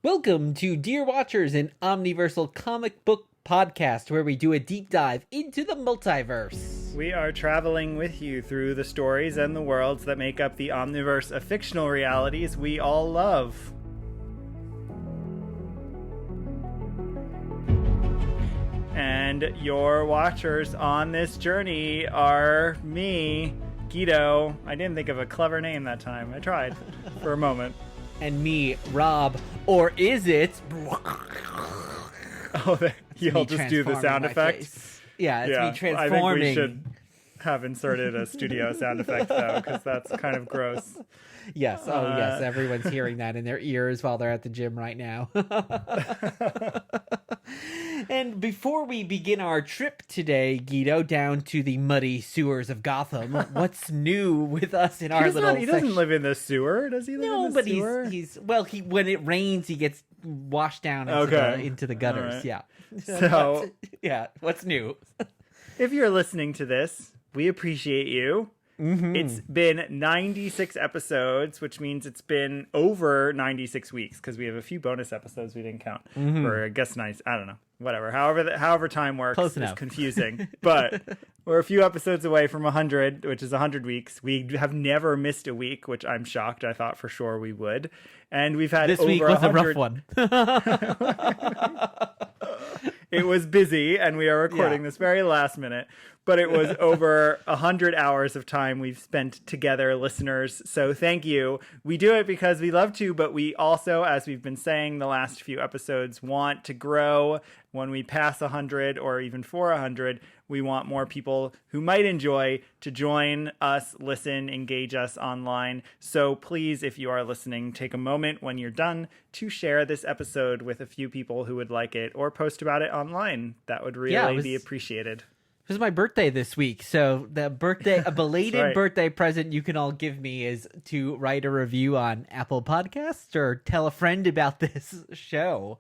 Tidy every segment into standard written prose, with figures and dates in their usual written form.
Welcome to Dear Watchers, an omniversal comic book podcast where we do a deep dive into the multiverse. We are traveling with you through the stories and the worlds that make up the omniverse of fictional realities we all love. And your watchers on this journey are me, Guido. I didn't think of a clever name that time. I tried for a moment. And me, Rob. Or is it? Oh, you'll just do the sound effect? Yeah, it's me transforming. I think we should have inserted a studio sound effect, though, because that's kind of gross. Yes, yes, everyone's hearing that in their ears while they're at the gym right now. And before we begin our trip today, Guido, down to the muddy sewers of Gotham, what's new with us in our little He doesn't live in the sewer, does he live in the sewer? No, but he's when it rains, he gets washed down into the gutters, right. Yeah. So, what's new? If you're listening to this, we appreciate you. Mm-hmm. It's been 96 episodes, which means it's been over 96 weeks because we have a few bonus episodes we didn't count. Mm-hmm. Or I guess I don't know. Whatever. However time works is confusing. But we're a few episodes away from 100, which is 100 weeks. We have never missed a week, which I'm shocked. I thought for sure we would. And we've had this over week was 100... a rough one. It was busy, and we are recording this very last minute. But it was over 100 hours of time we've spent together, listeners. So thank you. We do it because we love to, but we also, as we've been saying the last few episodes, want to grow. When we pass 100 or even 400, we want more people who might enjoy to join us, listen, engage us online. So please, if you are listening, take a moment when you're done to share this episode with a few people who would like it or post about it online. That would really be appreciated. It was my birthday this week, so a belated birthday present you can all give me is to write a review on Apple Podcasts or tell a friend about this show.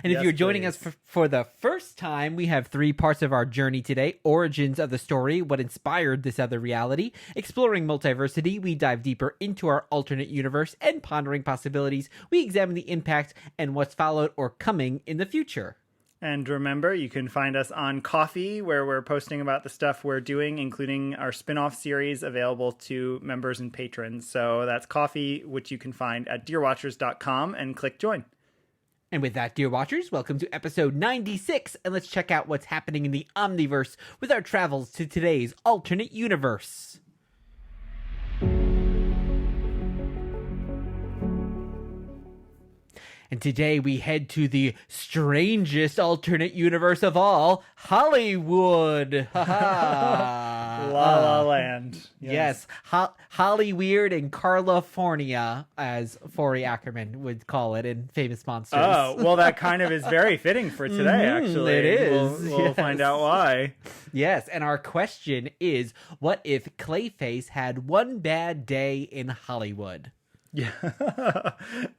And if you're joining us for the first time, we have 3 parts of our journey today. Origins of the story, what inspired this other reality. Exploring multiversity, we dive deeper into our alternate universe. And pondering possibilities, we examine the impact and what's followed or coming in the future. And remember, you can find us on Ko-fi, where we're posting about the stuff we're doing, including our spin-off series available to members and patrons. So that's Ko-fi, which you can find at dearwatchers.com, and click join. And with that, dear watchers, welcome to episode 96, and let's check out what's happening in the Omniverse with our travels to today's alternate universe. And today we head to the strangest alternate universe of all, Hollywood. La La Land. Yes. Holly Weird and California, as Forey Ackerman would call it in Famous Monsters. Oh, well, that kind of is very fitting for today, actually. It is. We'll find out why. Yes, and our question is, what if Clayface had one bad day in Hollywood? Yeah,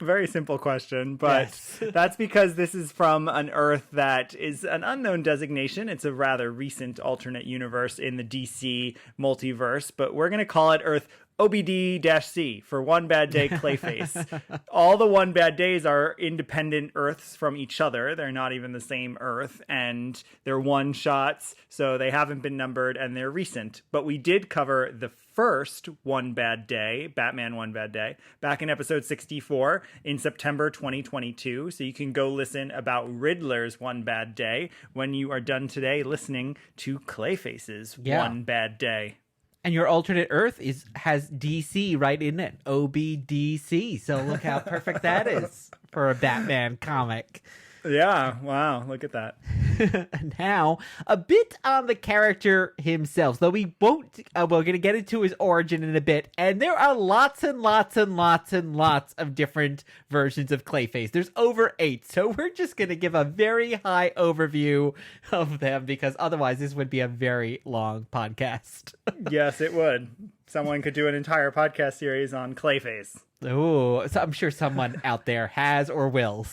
very simple question, but that's because this is from an Earth that is an unknown designation. It's a rather recent alternate universe in the DC multiverse, but we're going to call it Earth OBD-C for One Bad Day Clayface. All the One Bad Days are independent Earths from each other. They're not even the same Earth, and they're one-shots, so they haven't been numbered, and they're recent. But we did cover the first One Bad Day, Batman One Bad Day, back in episode 64 in September 2022. So you can go listen about Riddler's One Bad Day when you are done today listening to Clayface's One Bad Day. And your alternate Earth has DC right in it, OBDC. So look how perfect that is for a Batman comic. Yeah, wow, look at that. Now, a bit on the character himself, though we won't, we're going to get into his origin in a bit, and there are lots and lots and lots and lots of different versions of Clayface. There's over 8, so we're just going to give a very high overview of them, because otherwise this would be a very long podcast. Yes, it would. Someone could do an entire podcast series on Clayface. Oh, so I'm sure someone out there has or will.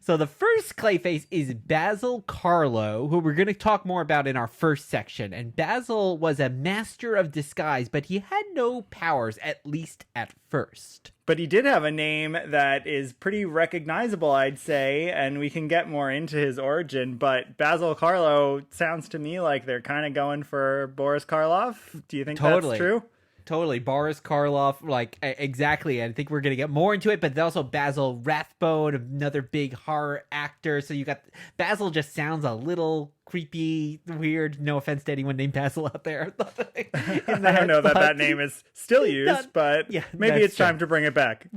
So the first Clayface is Basil Karlo, who we're going to talk more about in our first section. And Basil was a master of disguise, but he had no powers, at least at first. But he did have a name that is pretty recognizable, I'd say, and we can get more into his origin. But Basil Karlo sounds to me like they're kind of going for Boris Karloff. Do you think that's true? Totally. Boris Karloff, like, exactly. I think we're going to get more into it, but also Basil Rathbone, another big horror actor. So you got Basil just sounds a little creepy, weird. No offense to anyone named Basil out there. I don't know that name is still used, but yeah, maybe it's time to bring it back.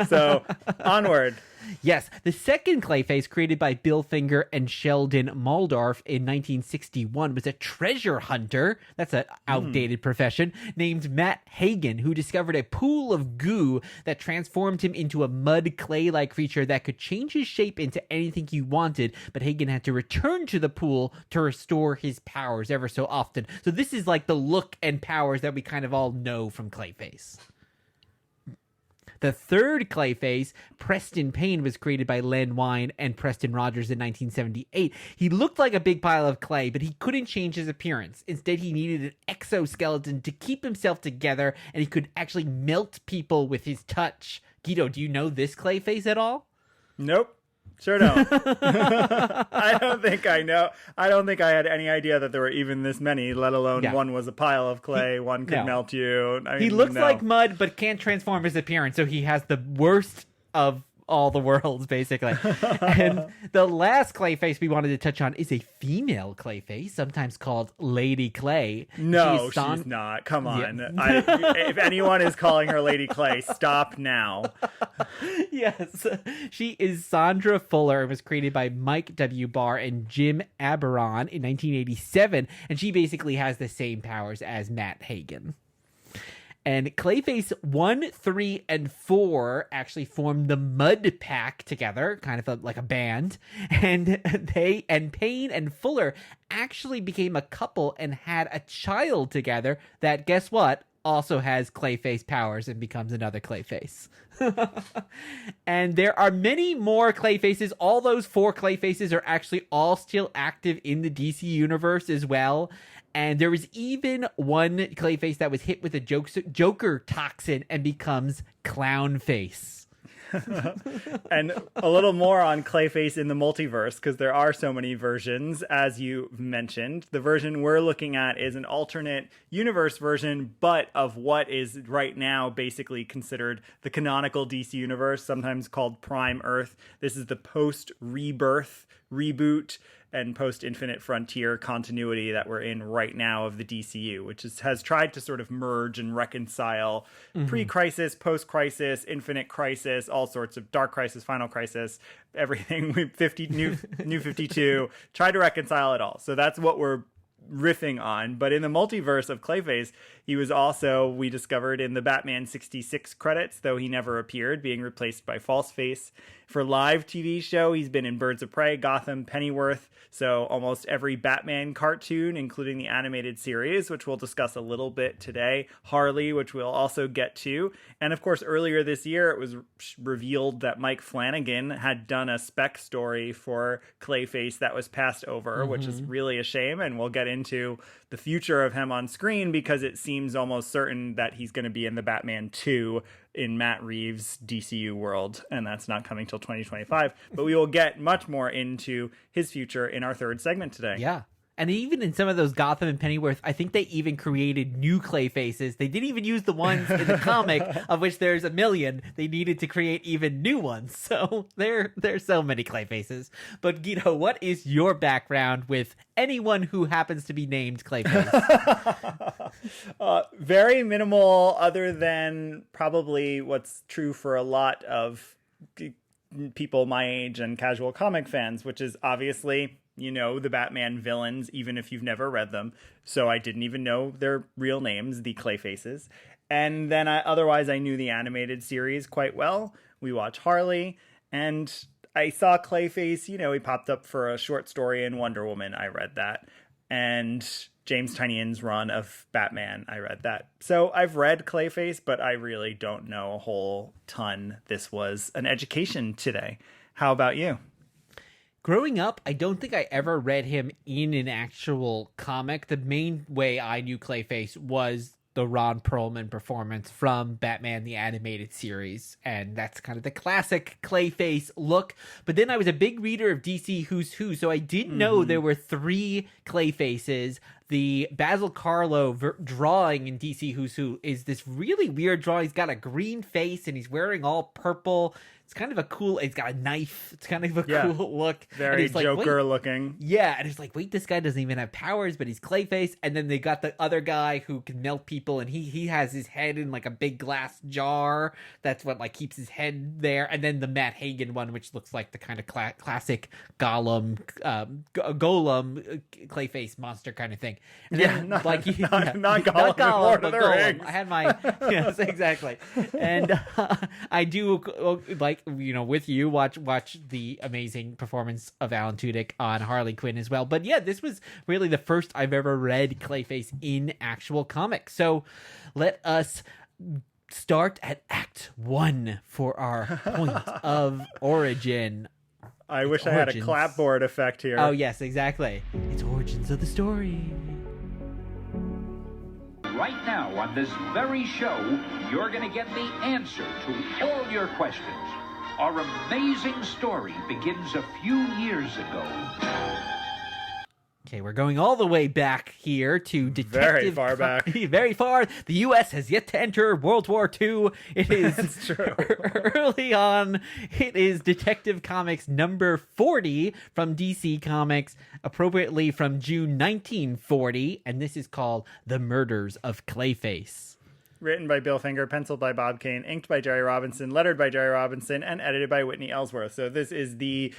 So onward. Yes, the second Clayface, created by Bill Finger and Sheldon Muldorf in 1961, was a treasure hunter, that's an outdated profession, named Matt Hagen, who discovered a pool of goo that transformed him into a mud clay-like creature that could change his shape into anything he wanted, but Hagen had to return to the pool to restore his powers ever so often. So this is like the look and powers that we kind of all know from Clayface. The third Clayface, Preston Payne, was created by Len Wein and Preston Rogers in 1978. He looked like a big pile of clay, but he couldn't change his appearance. Instead, he needed an exoskeleton to keep himself together, and he could actually melt people with his touch. Guido, do you know this Clayface at all? Nope. Sure don't. I don't think I know. I don't think I had any idea that there were even this many, let alone one was a pile of clay, one could melt you. I mean, he looks like mud, but can't transform his appearance, so he has the worst of all the worlds, basically. And the last Clayface we wanted to touch on is a female Clayface, sometimes called Lady Clay. No, she's not. Come on. Yeah. If anyone is calling her Lady Clay, stop now. Yes. She is Sandra Fuller and was created by Mike W. Barr and Jim Aberon in 1987. And she basically has the same powers as Matt Hagen. And Clayface 1, 3, and 4 actually formed the Mud Pack together, kind of like a band. And Payne and Fuller actually became a couple and had a child together that, guess what, also has Clayface powers and becomes another Clayface. And there are many more Clayfaces. All those 4 Clayfaces are actually all still active in the DC universe as well. And there was even one Clayface that was hit with a Joker toxin and becomes Clownface. And a little more on Clayface in the multiverse, because there are so many versions, as you mentioned. The version we're looking at is an alternate universe version, but of what is right now basically considered the canonical DC universe, sometimes called Prime Earth. This is the post-rebirth, reboot, and post-Infinite Frontier continuity that we're in right now of the DCU, which has tried to sort of merge and reconcile pre-Crisis, post-Crisis, Infinite Crisis, all sorts of Dark Crisis, Final Crisis, everything, New 52, try to reconcile it all. So that's what we're riffing on. But in the multiverse of Clayface, he was also, we discovered, in the Batman 66 credits, though he never appeared, being replaced by Falseface. For live TV show, he's been in Birds of Prey, Gotham, Pennyworth, so almost every Batman cartoon, including the animated series, which we'll discuss a little bit today, Harley, which we'll also get to. And of course, earlier this year, it was revealed that Mike Flanagan had done a spec story for Clayface that was passed over, which is really a shame, and we'll get into the future of him on screen because it seems almost certain that he's going to be in the Batman 2 in Matt Reeves' DCU world, and that's not coming till 2025. But we will get much more into his future in our third segment today. Yeah. And even in some of those Gotham and Pennyworth, I think they even created new Clayfaces. They didn't even use the ones in the comic, of which there's a million. They needed to create even new ones. So there's so many Clayfaces. But Guido, what is your background with anyone who happens to be named Clayface? Very minimal, other than probably what's true for a lot of people my age and casual comic fans, which is obviously, you know, the Batman villains, even if you've never read them. So I didn't even know their real names, the Clayfaces. And then otherwise I knew the animated series quite well. We watched Harley, and I saw Clayface, you know, he popped up for a short story in Wonder Woman. I read that. and James Tynion's run of Batman. I read that. So I've read Clayface, but I really don't know a whole ton. This was an education today. How about you? Growing up, I don't think I ever read him in an actual comic. The main way I knew Clayface was the Ron Perlman performance from Batman the Animated Series, and that's kind of the classic Clayface look. But then I was a big reader of DC Who's Who, so I didn't know there were 3 Clayfaces. The Basil Karlo drawing in DC Who's Who is this really weird drawing. He's got a green face and he's wearing all purple. It's kind of a cool, he's got a knife. It's kind of a cool look. Very Joker looking. Yeah, and it's like, wait, this guy doesn't even have powers, but he's Clayface. And then they got the other guy who can melt people, and he has his head in like a big glass jar. That's what like keeps his head there. And then the Matt Hagen one, which looks like the kind of classic golem Clayface monster kind of thing. And then, not not Gollum, Lord of the Golem. Rings. I had my yes, exactly. And I do like, you know, with you watch the amazing performance of Alan Tudyk on Harley Quinn as well. But yeah, this was really the first I've ever read Clayface in actual comics. So let us start at Act 1 for our point of origin. I wish I had a clapboard effect here. Oh yes, exactly. It's origins of the story. Right now on this very show, you're going to get the answer to all your questions. Our amazing story begins a few years ago. Okay, we're going all the way back here to detective. Very far back. Very far. The U.S. has yet to enter World War II. It is That's true. Early on. It is Detective Comics number 40 from DC Comics, appropriately from June 1940, and this is called The Murders of Clayface. Written by Bill Finger, penciled by Bob Kane, inked by Jerry Robinson, lettered by Jerry Robinson, and edited by Whitney Ellsworth. So this is the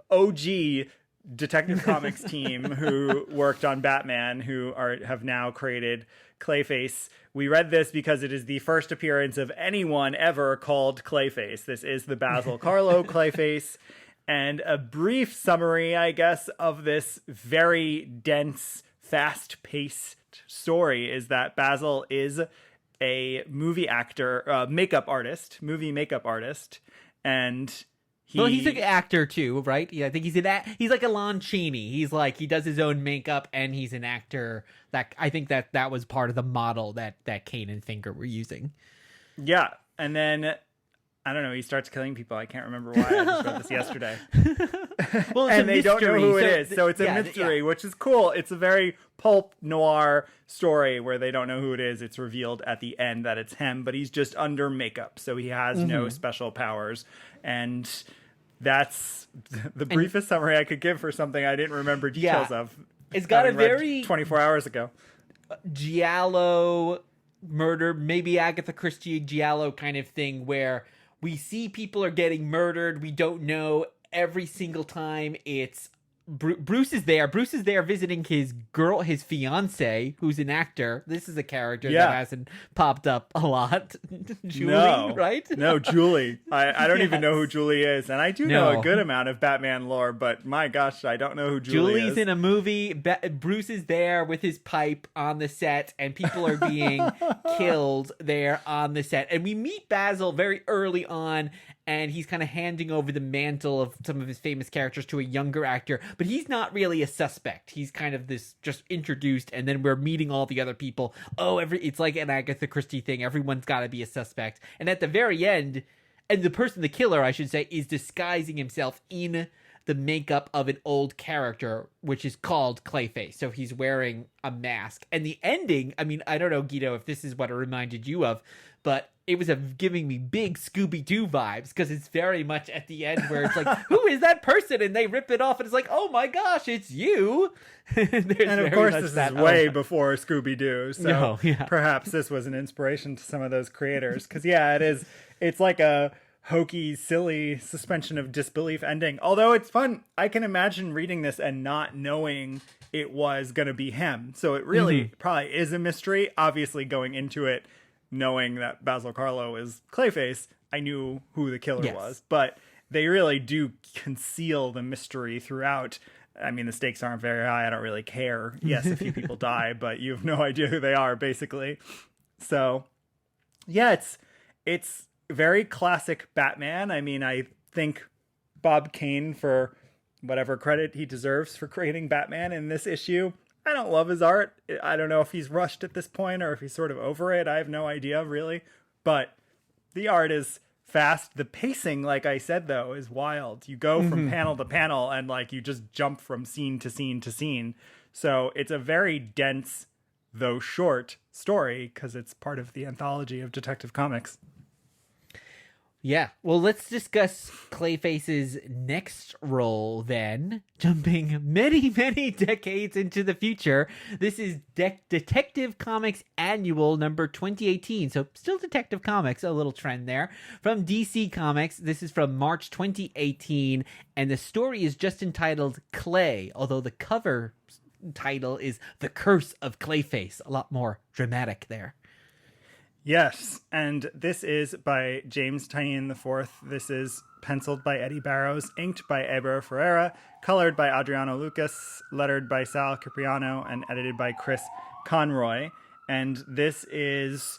OG Detective Comics team who worked on Batman, who have now created Clayface. We read this because it is the first appearance of anyone ever called Clayface. This is the Basil Karlo Clayface. And a brief summary, I guess, of this very dense, fast-paced story is that Basil is a movie actor, makeup artist, and well, he's an actor too, right? Yeah, I think he's like a Lon Chaney. He's like, he does his own makeup and he's an actor. That I think that was part of the model that Kane and Finger were using. Yeah, and then I don't know, he starts killing people. I can't remember why. I just read this yesterday. Well, and they don't know who it is, so it's a mystery, which is cool. It's a very pulp noir story where they don't know who it is. It's revealed at the end that it's him, but he's just under makeup, so he has no special powers. And that's the briefest summary I could give for something I didn't remember details of. It's got a very 24 hours ago giallo murder, maybe Agatha Christie giallo kind of thing, where we see people are getting murdered. We don't know every single time. It's Bruce is there. Bruce is there visiting his fiance, who's an actor. This is a character that hasn't popped up a lot. Julie, right? No, Julie. I don't even know who Julie is. And I do know a good amount of Batman lore, but my gosh, I don't know who Julie is. Julie's in a movie. Bruce is there with his pipe on the set, and people are being killed there on the set. And we meet Basil very early on, and he's kind of handing over the mantle of some of his famous characters to a younger actor, but he's not really a suspect. He's kind of this just introduced, and then we're meeting all the other people. It's like an Agatha Christie thing. Everyone's got to be a suspect. And at the very end, and the killer, I should say, is disguising himself in the makeup of an old character, which is called Clayface. So he's wearing a mask. And the ending, I mean, I don't know, Guido, if this is what it reminded you of, but it was giving me big Scooby-Doo vibes, because it's very much at the end where it's like, who is that person? And they rip it off, and it's like, oh my gosh, it's you. And of course, this is way before Scooby-Doo, so perhaps this was an inspiration to some of those creators. Because, it's like a hokey, silly suspension of disbelief ending. Although it's fun. I can imagine reading this and not knowing it was going to be him. So it really probably is a mystery. Obviously, going into it, knowing that Basil Karlo is Clayface, I knew who the killer was. But they really do conceal the mystery throughout. I mean, the stakes aren't very high. I don't really care. Yes, a few people die, but you have no idea who they are, basically. So, yeah, it's very classic Batman. I mean, I think Bob Kane, for whatever credit he deserves for creating Batman in this issue, I don't love his art. I don't know if he's rushed at this point or if he's sort of over it. I have no idea, really. But the art is fast. The pacing, like I said, though, is wild. You go from panel to panel and like you just jump from scene to scene to scene. So it's a very dense, though short, story because it's part of the anthology of Detective Comics. Yeah, well, let's discuss Clayface's next role then, jumping many, many decades into the future. This is Detective Comics Annual number 2018, so still Detective Comics, a little trend there. From DC Comics, this is from March 2018, and the story is just entitled Clay, although the cover title is The Curse of Clayface, a lot more dramatic there. Yes, and this is by James Tynion IV. This is penciled by Eddy Barrows, inked by Eber Ferreira, colored by Adriano Lucas, lettered by Sal Cipriano, and edited by Chris Conroy. And this is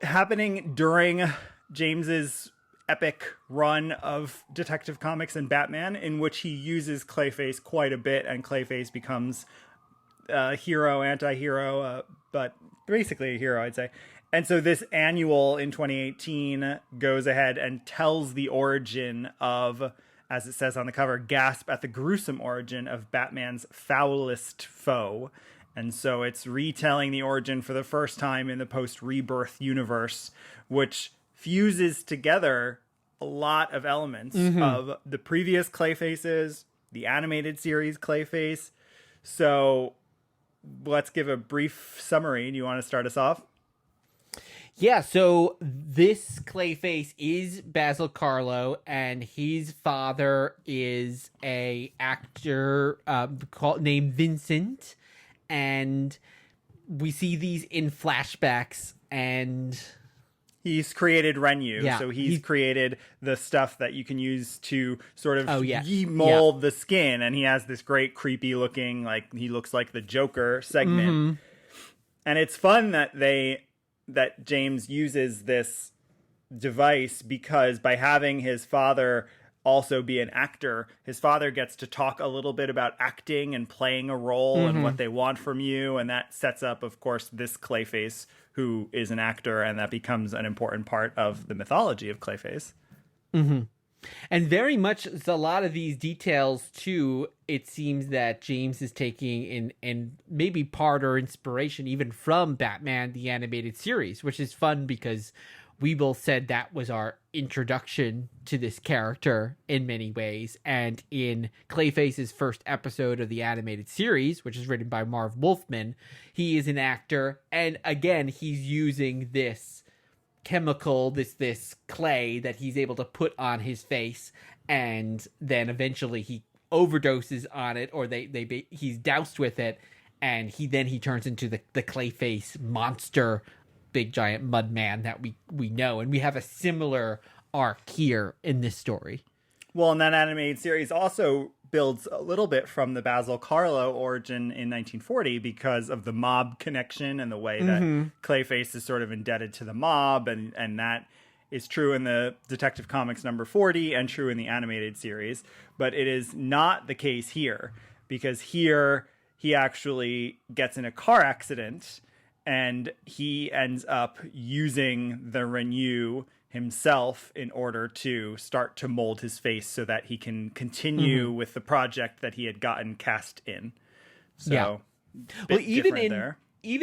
happening during James's epic run of Detective Comics and Batman, in which he uses Clayface quite a bit, and Clayface becomes hero, anti-hero, but basically a hero, I'd say. And so this annual in 2018 goes ahead and tells the origin of, as it says on the cover, gasp at the gruesome origin of Batman's foulest foe. And so it's retelling the origin for the first time in the post-Rebirth universe, which fuses together a lot of elements of the previous Clayfaces, the animated series Clayface. So let's give a brief summary. Do you want to start us off? Yeah, so this Clayface is Basil Karlo, and his father is a actor named Vincent, and we see these in flashbacks, and he's created Renyu, yeah, so he's created the stuff that you can use to sort of mold the skin, and he has this great creepy looking, like he looks like the Joker segment. And it's fun that James uses this device because by having his father also be an actor, his father gets to talk a little bit about acting and playing a role and what they want from you, and that sets up, of course, this Clayface who is an actor, and that becomes an important part of the mythology of Clayface. And very much a lot of these details too, it seems that James is taking in and maybe part or inspiration even from Batman the Animated Series, which is fun because we both said that was our introduction to this character in many ways. And in Clayface's first episode of the animated series, which is written by Marv Wolfman, he is an actor. And again, he's using this chemical, this clay that he's able to put on his face. And then eventually he overdoses on it, or he's doused with it. And he turns into the Clayface monster, big giant mud man that we know, and we have a similar arc here in this story. Well, and that animated series also builds a little bit from the Basil Karlo origin in 1940 because of the mob connection and the way that Clayface is sort of indebted to the mob, and that is true in the Detective Comics number 40 and true in the animated series. But it is not the case here, because here he actually gets in a car accident and he ends up using the Renyu himself in order to start to mold his face so that he can continue with the project that he had gotten cast in. So, well, even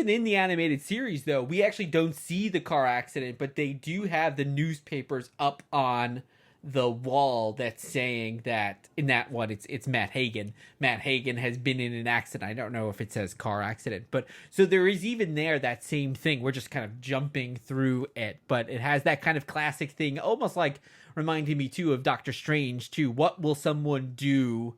in the animated series, though, we actually don't see the car accident, but they do have the newspapers up on the wall that's saying that in that one it's Matt Hagen. Matt Hagen has been in an accident. I don't know if it says car accident, but so there is even there that same thing. We're just kind of jumping through it, but it has that kind of classic thing, almost like reminding me too of Doctor Strange too. What will someone do?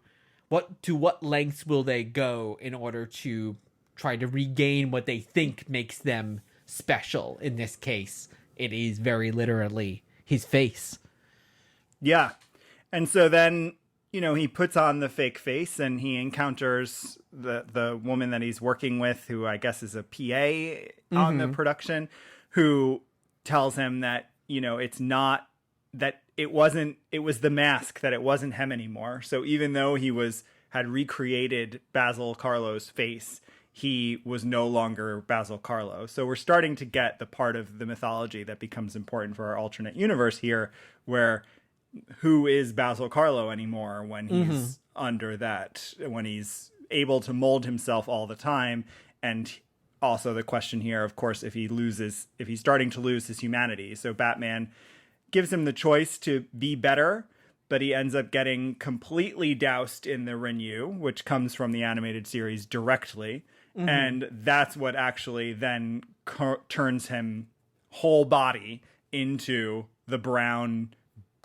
To what lengths will they go in order to try to regain what they think makes them special? In this case, it is very literally his face. Yeah. And so then he puts on the fake face and he encounters the woman that he's working with, who I guess is a PA on the production, who tells him that, it's not that it was the mask, that it wasn't him anymore. So even though he had recreated Basil Karlo's face, he was no longer Basil Karlo. So we're starting to get the part of the mythology that becomes important for our alternate universe here, where who is Basil Karlo anymore when he's under that, when he's able to mold himself all the time. And also the question here, of course, if he's starting to lose his humanity. So Batman gives him the choice to be better, but he ends up getting completely doused in the Renew, which comes from the animated series directly. And that's what actually then turns him whole body into the brown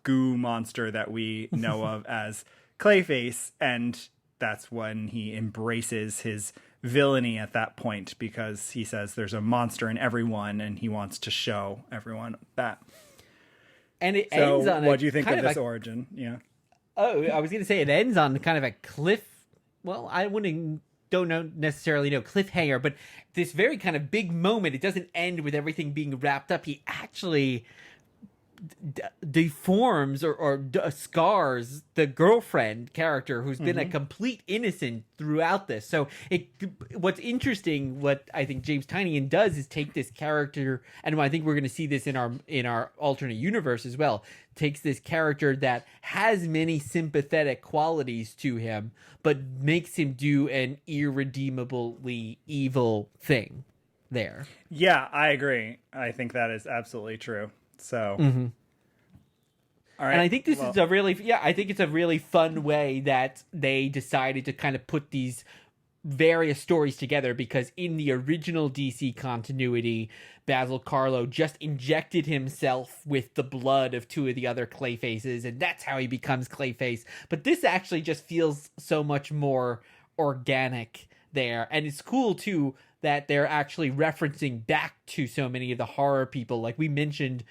goo monster that we know of as Clayface. And that's when he embraces his villainy at that point, because he says there's a monster in everyone and he wants to show everyone that. And it ends on what do you think of this origin? Yeah. Oh, I was going to say it ends on kind of a cliff. Well, don't necessarily know cliffhanger, but this very kind of big moment. It doesn't end with everything being wrapped up. He actually deforms or scars the girlfriend character, who's been a complete innocent throughout this. So what's interesting, what I think James Tynion does, is take this character, and I think we're going to see this in our alternate universe as well, takes this character that has many sympathetic qualities to him, but makes him do an irredeemably evil thing there. Yeah, I agree. I think that is absolutely true. So, all right. And I think this is I think it's a really fun way that they decided to kind of put these various stories together, because in the original DC continuity, Basil Karlo just injected himself with the blood of two of the other Clayfaces, and that's how he becomes Clayface. But this actually just feels so much more organic there. And it's cool too that they're actually referencing back to so many of the horror people. Like we mentioned,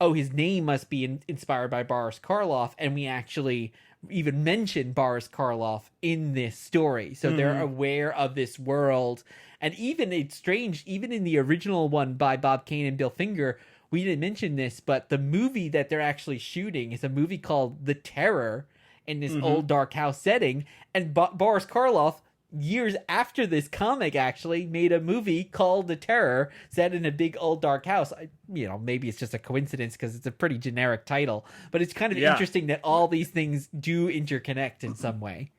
his name must be inspired by Boris Karloff, and we actually even mention Boris Karloff in this story. So they're aware of this world. And even, it's strange, even in the original one by Bob Kane and Bill Finger, we didn't mention this, but the movie that they're actually shooting is a movie called The Terror, in this old dark house setting. And Boris Karloff, years after this comic, actually made a movie called The Terror, set in a big old dark house. Maybe it's just a coincidence because it's a pretty generic title, but it's kind of interesting that all these things do interconnect in some way.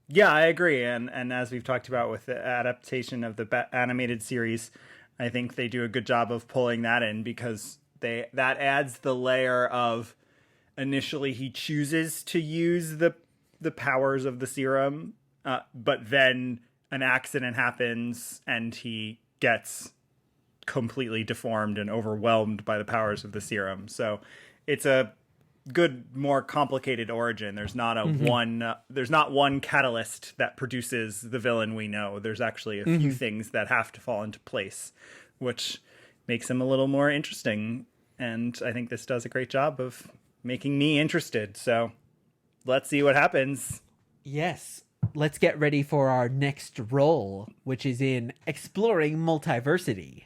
Yeah, I agree. And as we've talked about with the adaptation of the animated series, I think they do a good job of pulling that in, because that adds the layer of, initially he chooses to use the powers of the serum, but then an accident happens and he gets completely deformed and overwhelmed by the powers of the serum. So it's a good, more complicated origin. There's not there's not one catalyst that produces the villain we know. There's actually a few things that have to fall into place, which makes him a little more interesting. And I think this does a great job of making me interested. So let's see what happens. Yes. Let's get ready for our next role, which is in Exploring Multiversity.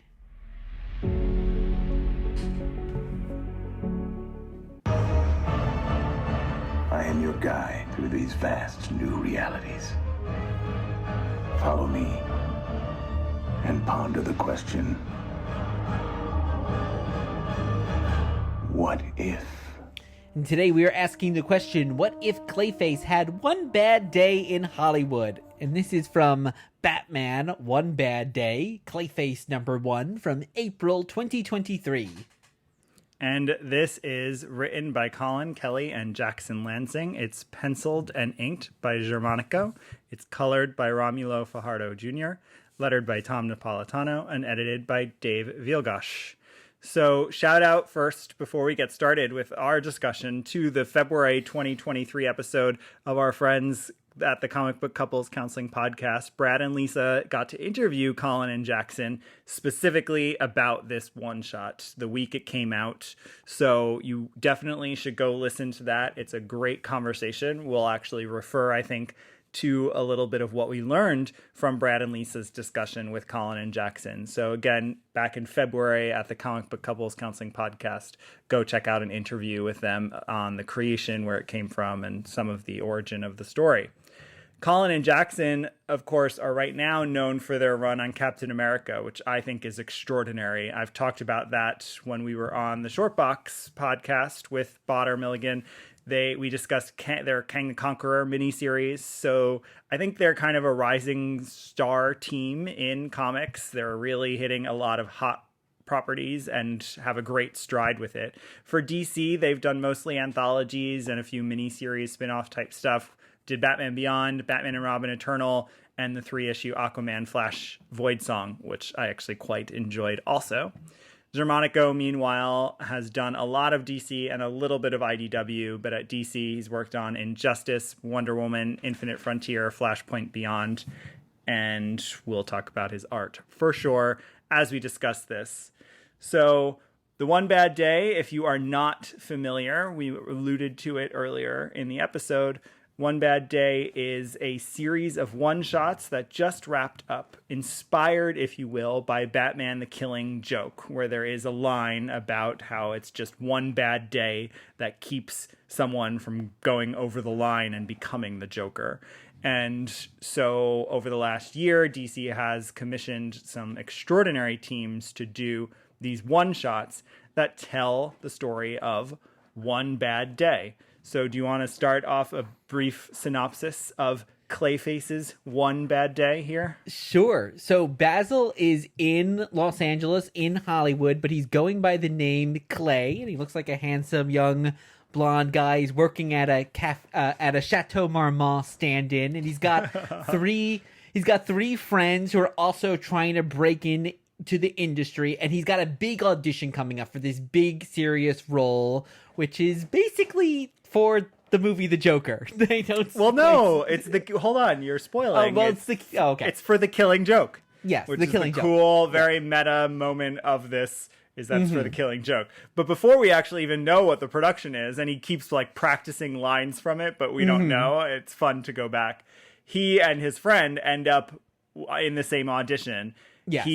I am your guide through these vast new realities. Follow me and ponder the question, what if? And today we are asking the question, what if Clayface had one bad day in Hollywood? And this is from Batman, One Bad Day, Clayface #1 from April 2023. And this is written by Collin Kelly and Jackson Lanzing. It's penciled and inked by Xermánico. It's colored by Romulo Fajardo Jr., lettered by Tom Napolitano, and edited by Dave Vielgosh. So shout out first, before we get started with our discussion, to the February 2023 episode of our friends at the Comic Book Couples Counseling Podcast, Brad and Lisa got to interview Collin and Jackson specifically about this one-shot the week it came out. So you definitely should go listen to that. It's a great conversation. We'll actually refer, I think, to a little bit of what we learned from Brad and Lisa's discussion with Collin and Jackson. So again, back in February at the Comic Book Couples Counseling Podcast, go check out an interview with them on the creation, where it came from, and some of the origin of the story. Collin and Jackson, of course, are right now known for their run on Captain America, which I think is extraordinary. I've talked about that when we were on the Shortbox podcast with Botter Milligan. We discussed their Kang the Conqueror miniseries. So I think they're kind of a rising star team in comics. They're really hitting a lot of hot properties and have a great stride with it. For DC, they've done mostly anthologies and a few miniseries, spin-off type stuff. Did Batman Beyond, Batman and Robin Eternal, and the 3-issue Aquaman Flash Void Song, which I actually quite enjoyed also. Xermánico, meanwhile, has done a lot of DC and a little bit of IDW, but at DC, he's worked on Injustice, Wonder Woman, Infinite Frontier, Flashpoint Beyond, and we'll talk about his art for sure as we discuss this. So, The One Bad Day, if you are not familiar, we alluded to it earlier in the episode. One Bad Day is a series of one-shots that just wrapped up, inspired, if you will, by Batman the Killing Joke, where there is a line about how it's just one bad day that keeps someone from going over the line and becoming the Joker. And so over the last year, DC has commissioned some extraordinary teams to do these one-shots that tell the story of one bad day. So do you want to start off a brief synopsis of Clayface's One Bad Day here? Sure. So Basil is in Los Angeles, in Hollywood, but he's going by the name Clay, and he looks like a handsome young blonde guy. He's working at a Chateau Marmont stand-in, and he's got three friends who are also trying to break in to the industry, and he's got a big audition coming up for this big serious role, which is basically for the movie The Joker. They don't. Well, no, it's the. Hold on, you're spoiling. Oh, well, okay. It's for The Killing Joke. Yes, which The is Killing the Joke. Cool, very meta moment of this. Is that's for The Killing Joke. But before we actually even know what the production is, and he keeps like practicing lines from it, but we don't know. It's fun to go back. He and his friend end up in the same audition. Yes.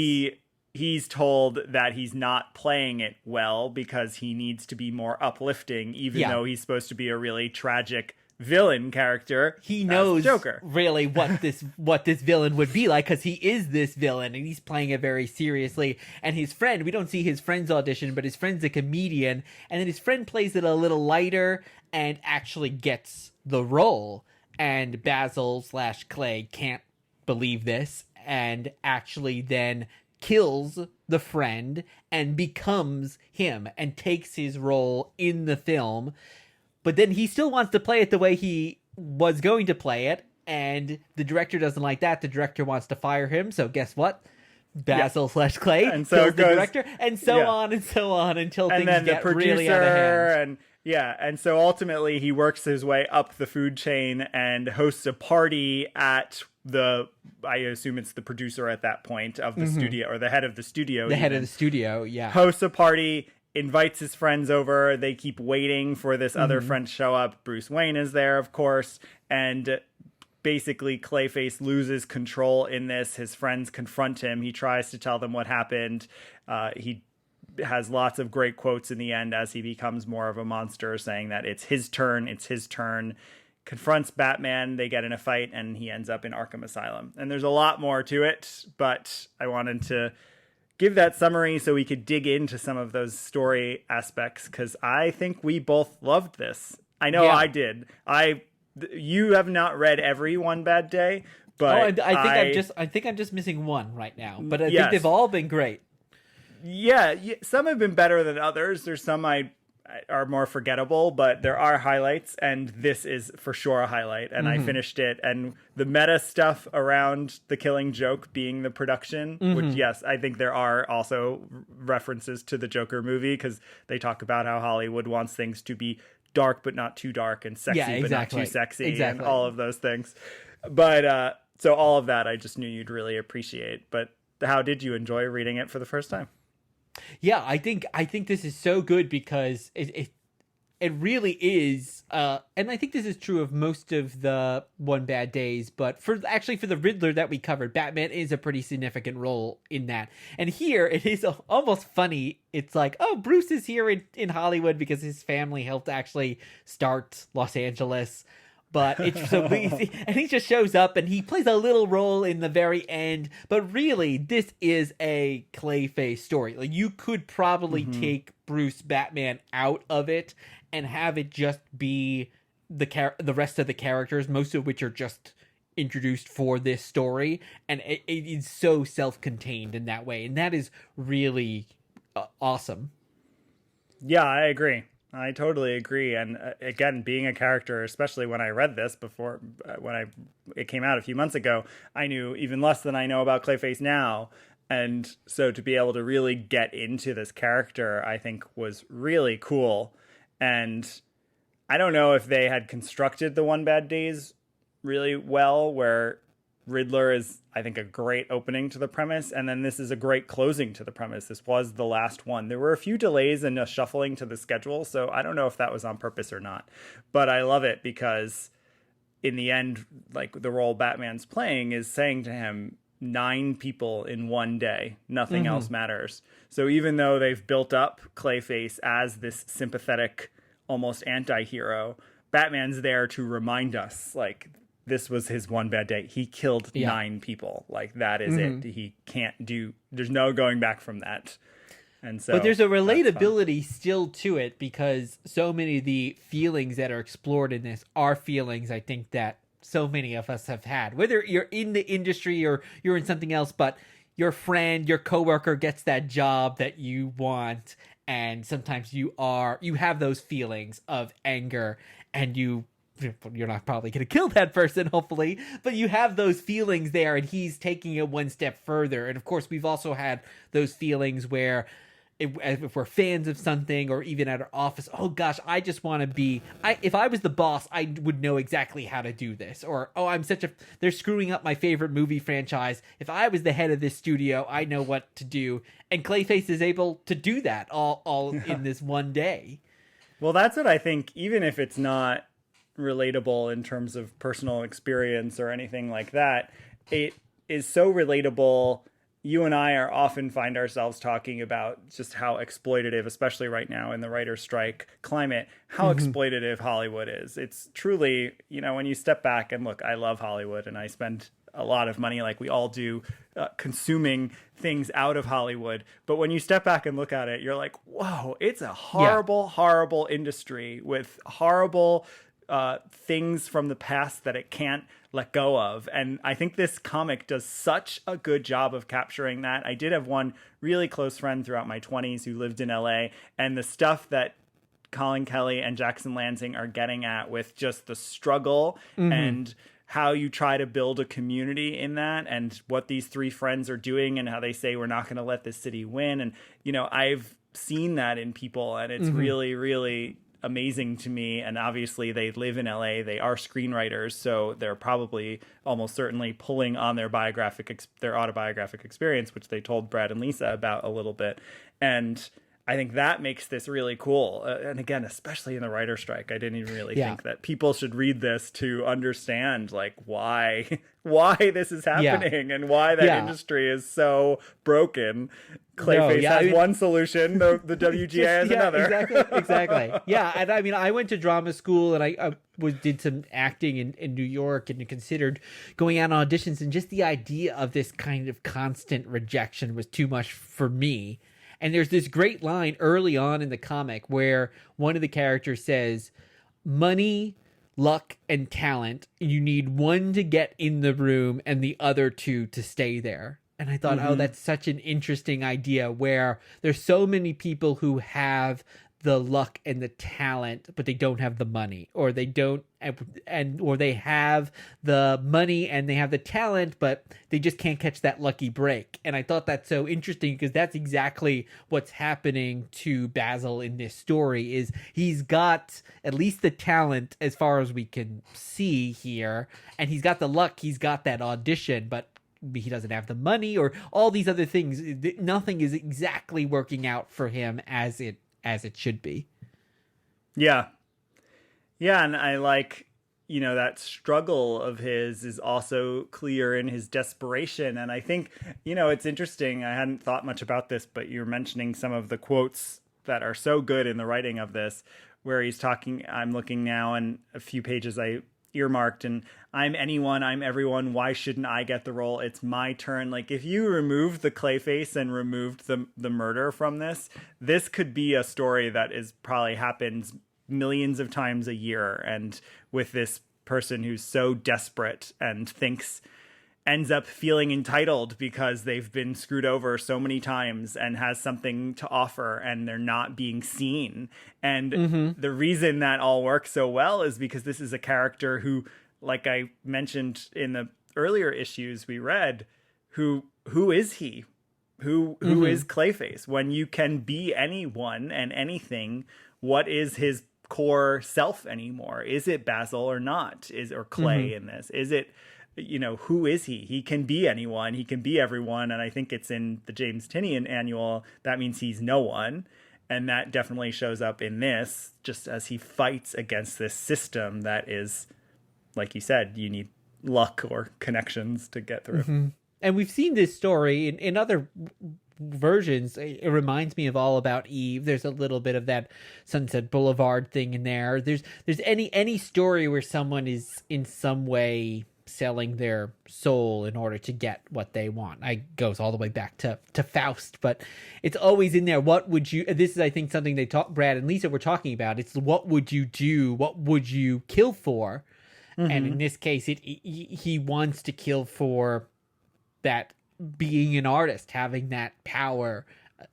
He's told that he's not playing it well because he needs to be more uplifting, even though he's supposed to be a really tragic villain character. He knows Joker. really what this villain would be like, because he is this villain and he's playing it very seriously. And his friend, we don't see his friend's audition, but his friend's a comedian, and then his friend plays it a little lighter and actually gets the role. And Basil/Clay can't believe this and actually then kills the friend and becomes him and takes his role in the film. But then he still wants to play it the way he was going to play it, and the director doesn't like that. The director wants to fire him, so guess what? Basil/Clay and so kills it the goes, director, and so on and so on until and things then get the producer really out of hand. and so ultimately he works his way up the food chain and hosts a party at I assume it's the producer at that point of the studio, or the head of the studio. Head of the studio, yeah. Hosts a party, invites his friends over. They keep waiting for this other friend to show up. Bruce Wayne is there, of course, and basically Clayface loses control in this. His friends confront him. He tries to tell them what happened. He has lots of great quotes in the end as he becomes more of a monster, saying that it's his turn. Confronts Batman, they get in a fight, and he ends up in Arkham Asylum. And there's a lot more to it, but I wanted to give that summary so we could dig into some of those story aspects, because I think we both loved this. I know I did. You have not read every One Bad Day, but I think I'm just missing one right now. But I think they've all been great. Yeah, some have been better than others. There's some are more forgettable, but there are highlights, and this is for sure a highlight. And I finished it, and the meta stuff around The Killing Joke being the production, which, yes, I think there are also references to the Joker movie, because they talk about how Hollywood wants things to be dark but not too dark, and sexy but not too sexy, and all of those things. But so all of that I just knew you'd really appreciate. But how did you enjoy reading it for the first time? Yeah, I think this is so good because it really is, and I think this is true of most of the One Bad Days, but for the Riddler that we covered, Batman is a pretty significant role in that. And here, it is almost funny. It's like, oh, Bruce is here in Hollywood because his family helped actually start Los Angeles. But it's so easy, and he just shows up and he plays a little role in the very end. But really, this is a Clayface story. Like, you could probably take Bruce Batman out of it and have it just be the rest of the characters, most of which are just introduced for this story, and it is so self-contained in that way, and that is really awesome. Yeah, I agree. I totally agree. And again, being a character, especially when I read this before, it came out a few months ago, I knew even less than I know about Clayface now. And so to be able to really get into this character, I think was really cool. And I don't know if they had constructed the One Bad Days really well, where Riddler is, I think, a great opening to the premise, and then this is a great closing to the premise. This was the last one. There were a few delays and a shuffling to the schedule, so I don't know if that was on purpose or not. But I love it because in the end, like, the role Batman's playing is saying to him, 9 people in one day, nothing else matters. So even though they've built up Clayface as this sympathetic, almost anti-hero, Batman's there to remind us, like, this was his one bad day. He killed 9 people. Like, that is it. He can't there's no going back from that. And so, but there's a relatability still to it, because so many of the feelings that are explored in this are feelings, I think, that so many of us have had, whether you're in the industry or you're in something else, but your friend, your coworker gets that job that you want. And sometimes you have those feelings of anger, and you're not probably going to kill that person, hopefully, but you have those feelings there, and he's taking it one step further. And of course, we've also had those feelings where if we're fans of something, or even at our office, oh gosh, I just want to be, if I was the boss, I would know exactly how to do this. Or, oh, they're screwing up my favorite movie franchise. If I was the head of this studio, I know what to do. And Clayface is able to do that all in this one day. Well, that's what I think, even if it's not relatable in terms of personal experience or anything like that, it is so relatable. You and I often find ourselves talking about just how exploitative, especially right now in the writer's strike climate, how exploitative Hollywood is. It's truly, when you step back and look, I love Hollywood, and I spend a lot of money, like we all do, consuming things out of Hollywood. But when you step back and look at it, you're like, whoa, it's a horrible, horrible industry with horrible things from the past that it can't let go of. And I think this comic does such a good job of capturing that. I did have one really close friend throughout my 20s who lived in LA, and the stuff that Collin Kelly and Jackson Lanzing are getting at with just the struggle and how you try to build a community in that, and what these 3 friends are doing, and how they say, we're not going to let this city win. And, I've seen that in people, and it's really, really amazing to me. And obviously they live in LA, they are screenwriters, so they're probably almost certainly pulling on their autobiographic experience, which they told Brad and Lisa about a little bit. And I think that makes this really cool. And again, especially in the writer's strike, I didn't even really think that people should read this to understand, like, why this is happening and why that industry is so broken. Clayface has one solution, the WGA has another. Exactly. Yeah, and I mean, I went to drama school, and I did some acting in New York, and considered going out on auditions, and just the idea of this kind of constant rejection was too much for me. And there's this great line early on in the comic where one of the characters says, money, luck, and talent, you need one to get in the room and the other 2 to stay there. And I thought, oh, that's such an interesting idea, where there's so many people who have the luck and the talent, but they don't have the money, or they don't, or they have the money and they have the talent, but they just can't catch that lucky break. And I thought that's so interesting because that's exactly what's happening to Basil in this story. Is he's got at least the talent as far as we can see here, and he's got the luck, he's got that audition, but he doesn't have the money or all these other things. Nothing is exactly working out for him as it should be. Yeah. And I like, that struggle of his is also clear in his desperation. And I think, it's interesting. I hadn't thought much about this, but you're mentioning some of the quotes that are so good in the writing of this, where he's talking, I'm looking now, and a few pages I earmarked, and I'm anyone, I'm everyone, why shouldn't I get the role? It's my turn. Like, if you removed the Clayface and removed the murder from this could be a story that is probably happens millions of times a year, and with this person who's so desperate and ends up feeling entitled because they've been screwed over so many times and has something to offer, and they're not being seen. And the reason that all works so well is because this is a character who, like I mentioned in the earlier issues we read, who is he? Who is Clayface? When you can be anyone and anything, what is his core self anymore? Is it Basil or not? Or Clay in this? Is it, who is he? He can be anyone. He can be everyone. And I think it's in the James Tynion annual. That means he's no one. And that definitely shows up in this, just as he fights against this system that is, like you said, you need luck or connections to get through. And we've seen this story in other versions. It reminds me of All About Eve. There's a little bit of that Sunset Boulevard thing in there. There's any story where someone is in some way selling their soul in order to get what they want. I goes all the way back to Faust, but it's always in there. What would you, this is, I think, something Brad and Lisa were talking about. It's what would you do? What would you kill for? And in this case, he wants to kill for that, being an artist, having that power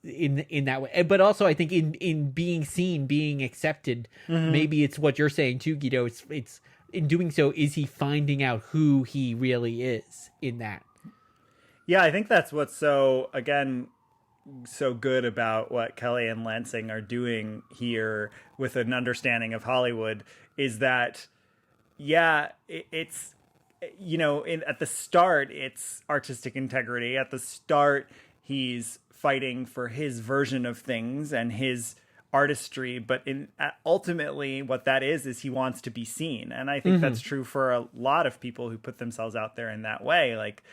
in that way. But also, I think in being seen, being accepted, maybe it's what you're saying too, Guido. It's in doing so, is he finding out who he really is in that? Yeah, I think that's what's so good about what Kelly and Lansing are doing here with an understanding of Hollywood, is that, it's, at the start, it's artistic integrity. At the start, he's fighting for his version of things and his artistry, but ultimately what that is he wants to be seen. And I think that's true for a lot of people who put themselves out there in that way. Like,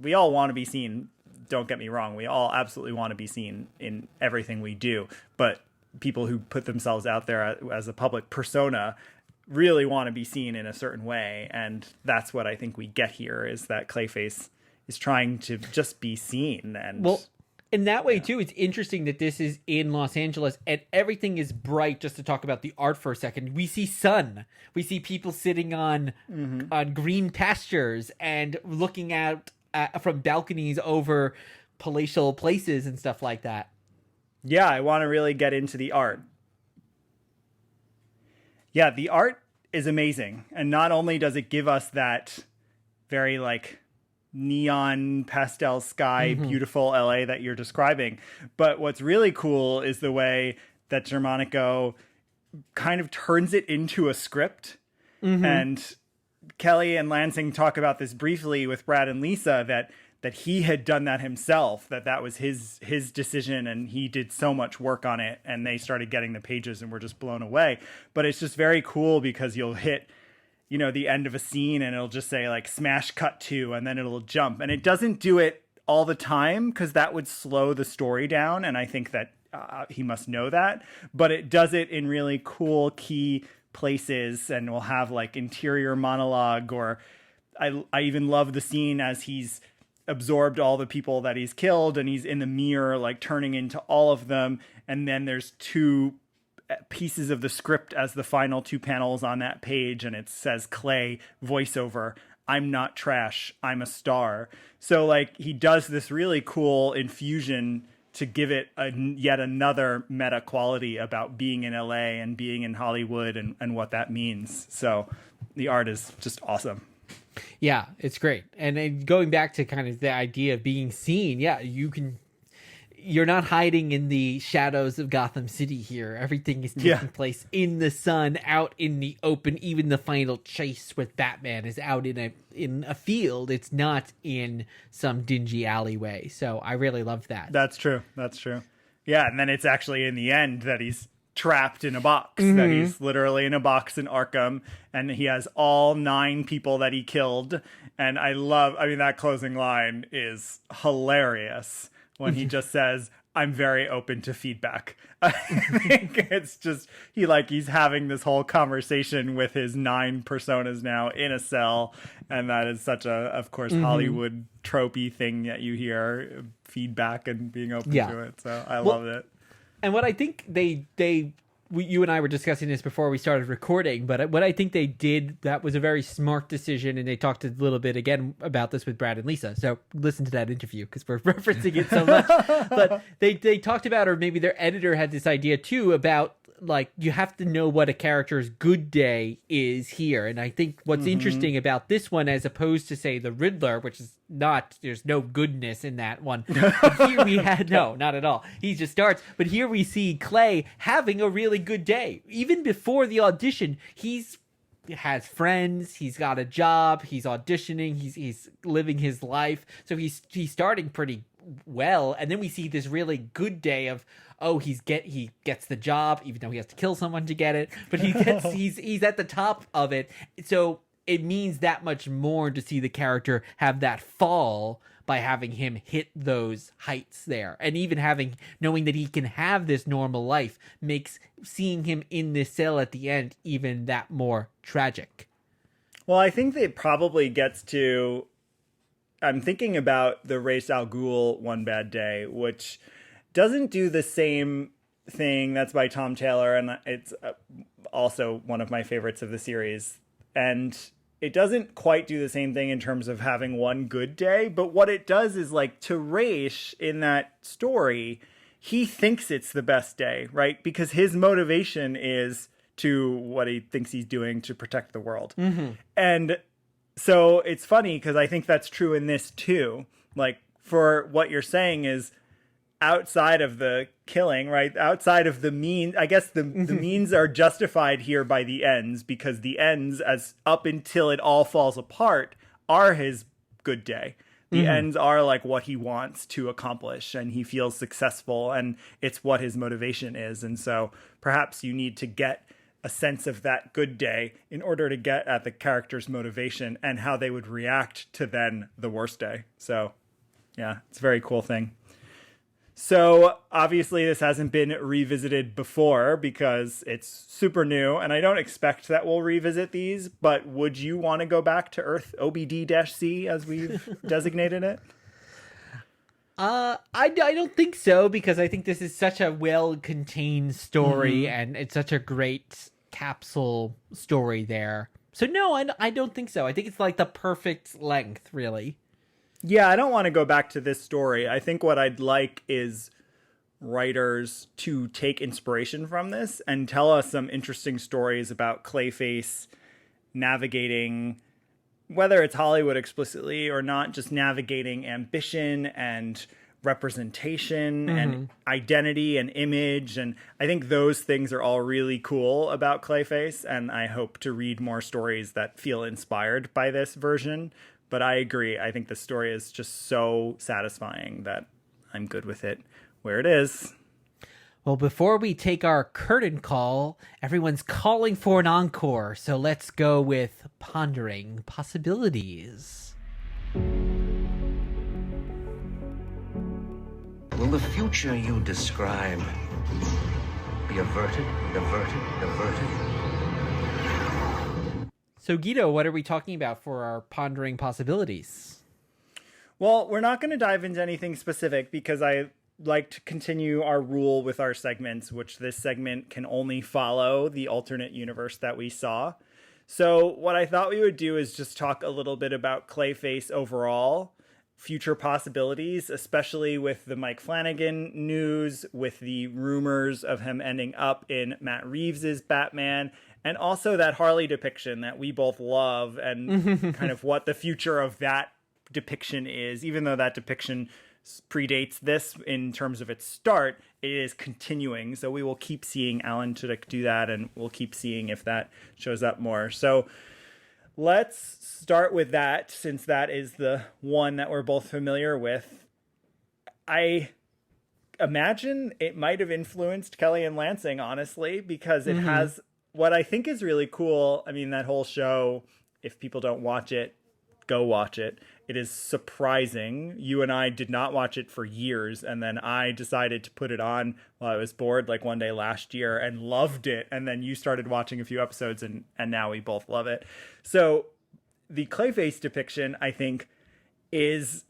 we all want to be seen. Don't get me wrong. We all absolutely want to be seen in everything we do. But people who put themselves out there as a public persona really want to be seen in a certain way. And that's what I think we get here, is that Clayface is trying to just be seen. And in that way, too, it's interesting that this is in Los Angeles and everything is bright. Just to talk about the art for a second, we see sun. We see people sitting on green pastures and looking out from balconies over palatial places and stuff like that. Yeah, I want to really get into the art. Yeah, the art is amazing. And not only does it give us that very, neon pastel sky, beautiful LA that you're describing, but what's really cool is the way that Xermánico kind of turns it into a script. And Kelly and Lansing talk about this briefly with Brad and Lisa, that he had done that himself, that was his decision, and he did so much work on it, and they started getting the pages and were just blown away. But it's just very cool because you'll hit the end of a scene and it'll just say smash cut to, and then it'll jump. And it doesn't do it all the time because that would slow the story down. And I think that he must know that, but it does it in really cool key places, and we'll have interior monologue, or I even love the scene as he's absorbed all the people that he's killed and he's in the mirror, turning into all of them. And then there's two pieces of the script as the final two panels on that page, and it says Clay voiceover, "I'm not trash, I'm a star." So he does this really cool infusion to give it yet another meta quality about being in LA and being in Hollywood and what that means. So the art is just awesome. Yeah, it's great. And then going back to kind of the idea of being seen, yeah, you're not hiding in the shadows of Gotham City here. Everything is taking place in the sun, out in the open. Even the final chase with Batman is out in a field. It's not in some dingy alleyway. So I really love that. That's true. Yeah, and then it's actually in the end that he's trapped in a box, that he's literally in a box in Arkham, and he has all 9 people that he killed. And that closing line is hilarious when he just says, "I'm very open to feedback." I think it's just, he's having this whole conversation with his 9 personas now in a cell. And that is such a, of course, Hollywood tropey thing that you hear, feedback and being open to it. So I love it. And what I think you and I were discussing this before we started recording, but what I think they did, that was a very smart decision, and they talked a little bit again about this with Brad and Lisa. So listen to that interview because we're referencing it so much. But they talked about, or maybe their editor had this idea too, about like you have to know what a character's good day is here. And I think what's interesting about this one, as opposed to say the Riddler, which is not, there's no goodness in that one. But here we had, no, not at all. He just starts. But here we see Clay having a really good day. Even before the audition, has friends, he's got a job, he's auditioning, he's living his life. So he's starting pretty well. And then we see this really good day of, he gets the job, even though he has to kill someone to get it, but he's at the top of it. So it means that much more to see the character have that fall by having him hit those heights there. And even knowing that he can have this normal life makes seeing him in this cell at the end even that more tragic. Well, I think it probably gets to, I'm thinking about the Ra's al Ghul One Bad Day, which doesn't do the same thing. That's by Tom Taylor, and it's also one of my favorites of the series. And it doesn't quite do the same thing in terms of having one good day, but what it does is, like, to Ra's in that story, he thinks it's the best day, right? Because his motivation is to what he thinks he's doing to protect the world. And so it's funny because I think that's true in this too. Like, for what you're saying is, outside of the killing, right? Outside of the means, I guess the means are justified here by the ends, because the ends, as up until it all falls apart, are his good day. The ends are like what he wants to accomplish, and he feels successful, and it's what his motivation is. And so perhaps you need to get a sense of that good day in order to get at the character's motivation and how they would react to then the worst day. So yeah, it's a very cool thing. So obviously this hasn't been revisited before because it's super new, and I don't expect that we'll revisit these, but would you want to go back to Earth OBD-C as we've designated it? I don't think so, because I think this is such a well-contained story and it's such a great capsule story there. So no, I don't think so. I think it's like the perfect length, really. Yeah, I don't want to go back to this story. I think what I'd like is writers to take inspiration from this and tell us some interesting stories about Clayface navigating, whether it's Hollywood explicitly or not, just navigating ambition and representation and identity and image. And I think those things are all really cool about Clayface, and I hope to read more stories that feel inspired by this version. But I agree. I think the story is just so satisfying that I'm good with it where it is. Well, before we take our curtain call, everyone's calling for an encore. So let's go with Pondering Possibilities. Will the future you describe be averted, averted, averted? So, Guido, what are we talking about for our Pondering Possibilities? Well, we're not going to dive into anything specific because I like to continue our rule with our segments, which this segment can only follow the alternate universe that we saw. So what I thought we would do is just talk a little bit about Clayface overall future possibilities, especially with the Mike Flanagan news, with the rumors of him ending up in Matt Reeves's Batman, and also that Harley depiction that we both love, and kind of what the future of that depiction is. Even though that depiction predates this in terms of its start, it is continuing. So we will keep seeing Alan Tudyk do that, and we'll keep seeing if that shows up more. So let's start with that, since that is the one that we're both familiar with. I imagine it might have influenced Kelly and Lansing, honestly, because it has what I think is really cool. I mean, that whole show, if people don't watch it, go watch it. It is surprising. You and I did not watch it for years, and then I decided to put it on while I was bored, like one day last year, and loved it. And then you started watching a few episodes, and now we both love it. So the Clayface depiction, I think, is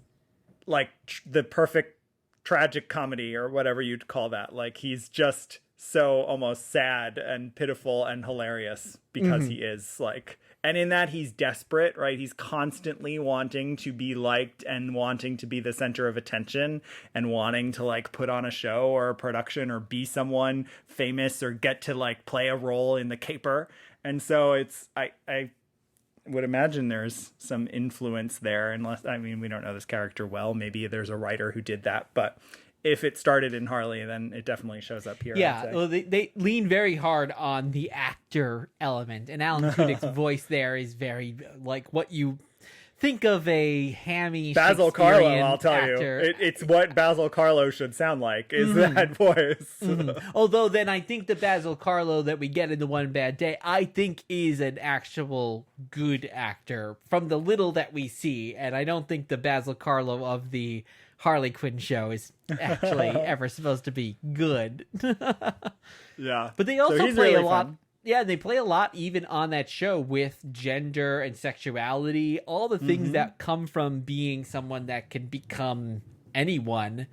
like the perfect tragic comedy, or whatever you'd call that. Like, he's just so almost sad and pitiful and hilarious because he is like... And in that, he's desperate, right? He's constantly wanting to be liked and wanting to be the center of attention and wanting to like put on a show or a production or be someone famous or get to like play a role in the caper. And so it's, I would imagine there's some influence there, unless, I mean, we don't know this character well. Maybe there's a writer who did that, but if it started in Harley, then it definitely shows up here. Yeah, well, they lean very hard on the actor element, and Alan Tudyk's voice there is very like what you think of a hammy Basil Karlo. I'll tell actor. you, it's what Basil Karlo should sound like. Is that voice? Although then I think the Basil Karlo that we get in the One Bad Day, I think is an actual good actor from the little that we see, and I don't think the Basil Karlo of the Harley Quinn show is actually ever supposed to be good. Yeah. But they also So he's play really a lot. fun. Yeah, they play a lot even on that show with gender and sexuality, all the things that come from being someone that can become anyone,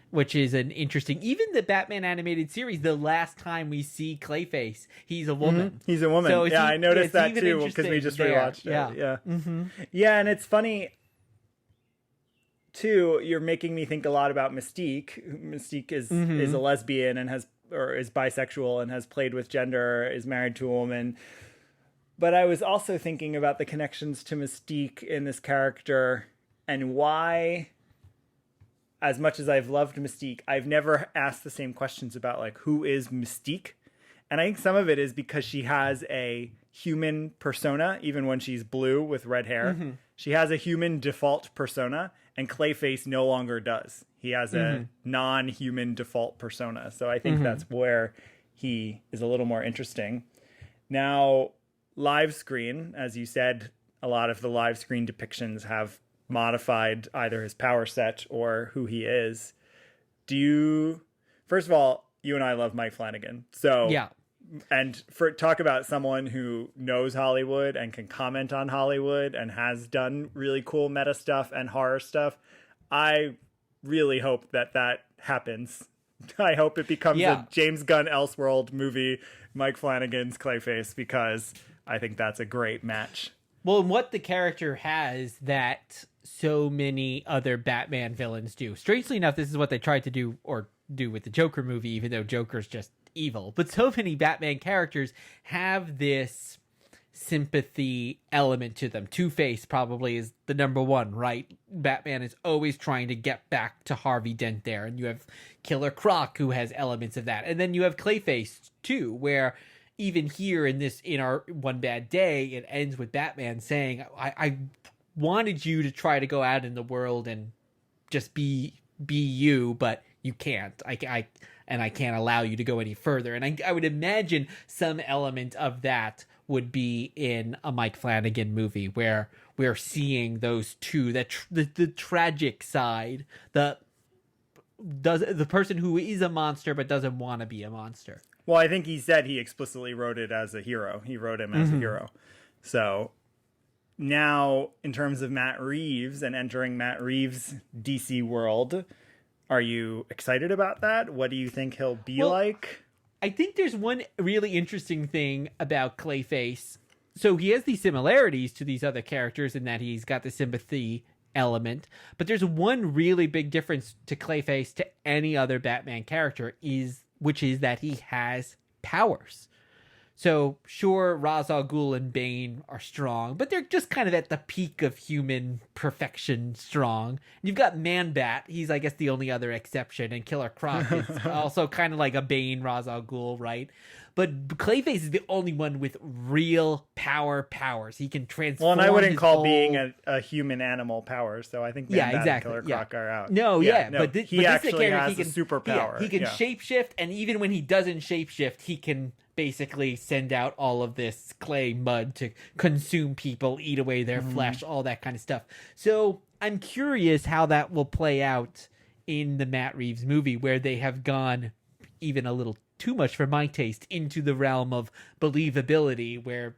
which is an interesting... Even the Batman animated series, the last time we see Clayface, he's a woman. He's a woman. So yeah, I noticed that even too, because we just interesting rewatched there. it. Yeah. Yeah, and it's funny... Too, you're making me think a lot about Mystique. Mystique is a lesbian and is bisexual and has played with gender, is married to a woman. But I was also thinking about the connections to Mystique in this character and why, as much as I've loved Mystique, I've never asked the same questions about like who is Mystique. And I think some of it is because she has a human persona, even when she's blue with red hair. She has a human default persona, and Clayface no longer does. He has a non-human default persona. So I think that's where he is a little more interesting. Now, live screen, as you said, a lot of the live screen depictions have modified either his power set or who he is. First of all, you and I love Mike Flanagan. So Yeah. And talk about someone who knows Hollywood and can comment on Hollywood and has done really cool meta stuff and horror stuff. I really hope that happens. I hope it becomes a James Gunn Elseworld movie, Mike Flanagan's Clayface, because I think that's a great match. Well, and what the character has that so many other Batman villains do. Strangely enough, this is what they tried to do with the Joker movie, even though Joker's just evil. But so many Batman characters have this sympathy element to them. Two-Face probably is the number one, right? Batman is always trying to get back to Harvey Dent there. And you have Killer Croc, who has elements of that. And then you have Clayface, too, where even here in our One Bad Day, it ends with Batman saying, I wanted you to try to go out in the world and just be you, but you can't. I can't allow you to go any further. And I would imagine some element of that would be in a Mike Flanagan movie where we're seeing those two, the tragic side, the person who is a monster but doesn't want to be a monster. Well, I think he said he explicitly wrote it as a hero. He wrote him as a hero. So now, in terms of Matt Reeves and entering Matt Reeves' DC world, are you excited about that? What do you think he'll be like? I think there's one really interesting thing about Clayface. So he has these similarities to these other characters in that he's got the sympathy element. But there's one really big difference to Clayface to any other Batman character, which is that he has powers. So sure, Ra's al Ghul and Bane are strong, but they're just kind of at the peak of human perfection strong. And you've got Man-Bat. He's, I guess, the only other exception. And Killer Croc is also kind of like a Bane, Ra's al Ghul, right? But Clayface is the only one with real powers. He can transform. Well, and I wouldn't call being a human animal powers, so I think Man-Bat and Killer Croc are out. But he actually has a superpower. He can shapeshift, and even when he doesn't shapeshift, he can basically send out all of this clay mud to consume people, eat away their flesh, all that kind of stuff. So I'm curious how that will play out in the Matt Reeves movie, where they have gone even a little too much for my taste into the realm of believability, where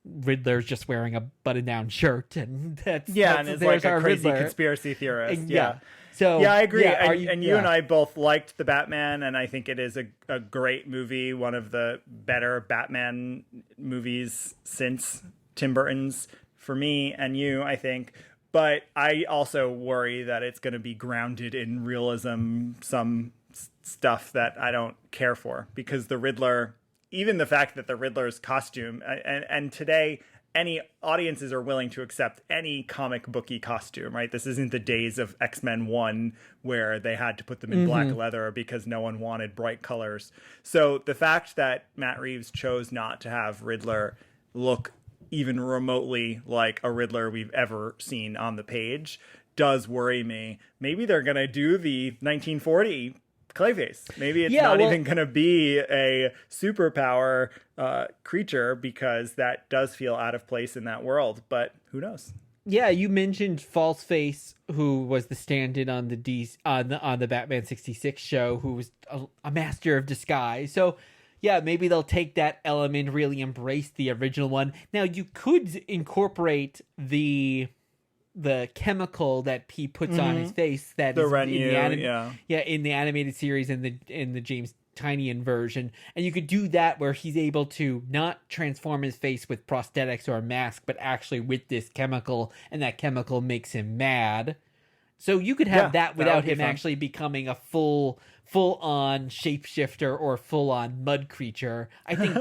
Riddler's just wearing a button-down shirt, and that's and it's like a crazy Riddler. Conspiracy theorist. And, so I agree. You and I both liked the Batman, and I think it is a great movie, one of the better Batman movies since Tim Burton's, for me and you, I think. But I also worry that it's going to be grounded in realism, some stuff that I don't care for, because the Riddler, even the fact that the Riddler's costume, and today any audiences are willing to accept any comic booky costume, right? This isn't the days of X-Men 1 where they had to put them in black leather because no one wanted bright colors. So the fact that Matt Reeves chose not to have Riddler look even remotely like a Riddler we've ever seen on the page does worry me. Maybe they're going to do the 1940 Clayface. Maybe it's not even going to be a superpower creature, because that does feel out of place in that world. But who knows? Yeah, you mentioned Falseface, who was the stand-in on the Batman 66 show, who was a master of disguise. So yeah, maybe they'll take that element, really embrace the original one. Now you could incorporate the chemical that he puts on his face, that the is Renew, in the animated series, in the James Tynion version, and you could do that where he's able to not transform his face with prosthetics or a mask, but actually with this chemical, and that chemical makes him mad. So you could have that without him actually becoming a full-on shapeshifter or full-on mud creature. I think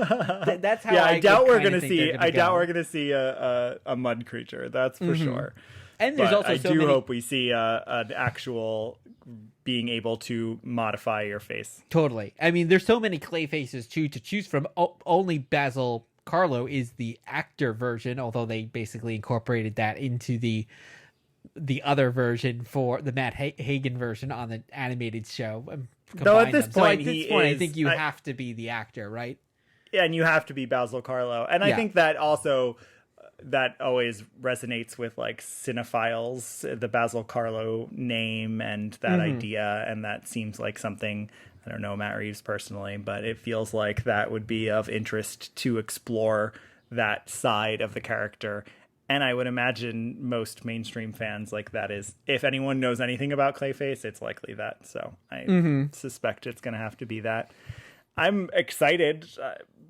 that's how. I doubt we're going to see. I doubt we're going to see a mud creature. That's for sure. And there's also I do hope we see an actual being able to modify your face. Totally. I mean, there's so many Clayfaces too to choose from. Only Basil Karlo is the actor version, although they basically incorporated that into the other version for the Matt Hagen version on the animated show. Though at this point, I think you have to be the actor, right? Yeah, and you have to be Basil Karlo. And I think that also, that always resonates with like cinephiles, the Basil Karlo name and that idea. And that seems like something, I don't know Matt Reeves personally, but it feels like that would be of interest to explore that side of the character. And I would imagine most mainstream fans, like, that is, if anyone knows anything about Clayface, it's likely that. So I suspect it's going to have to be that. I'm excited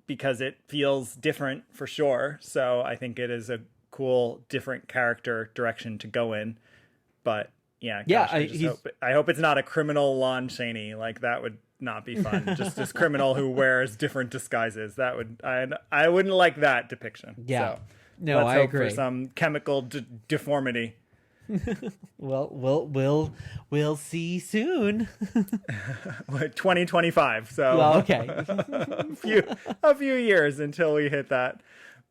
because it feels different for sure. So I think it is a cool, different character direction to go in. But yeah, I hope it's not a criminal Lon Chaney. Like, that would not be fun. Just this criminal who wears different disguises. That would, I wouldn't like that depiction. Yeah. So. No, Let's I hope agree. For some chemical deformity. Well, we'll see soon. 2025. So well, okay. a few years until we hit that.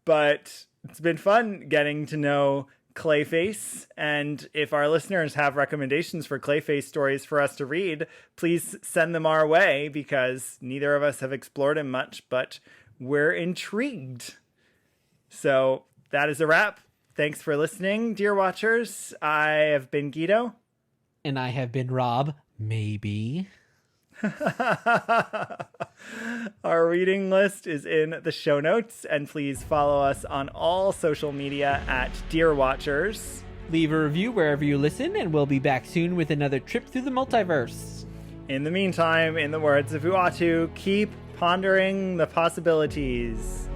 But it's been fun getting to know Clayface. And if our listeners have recommendations for Clayface stories for us to read, please send them our way, because neither of us have explored him much, but we're intrigued. So that is a wrap. Thanks for listening, dear watchers. I have been Guido. And I have been Rob. Maybe. Our reading list is in the show notes, and please follow us on all social media at Dear Watchers. Leave a review wherever you listen, and we'll be back soon with another trip through the multiverse. In the meantime, in the words of Uatu, keep pondering the possibilities.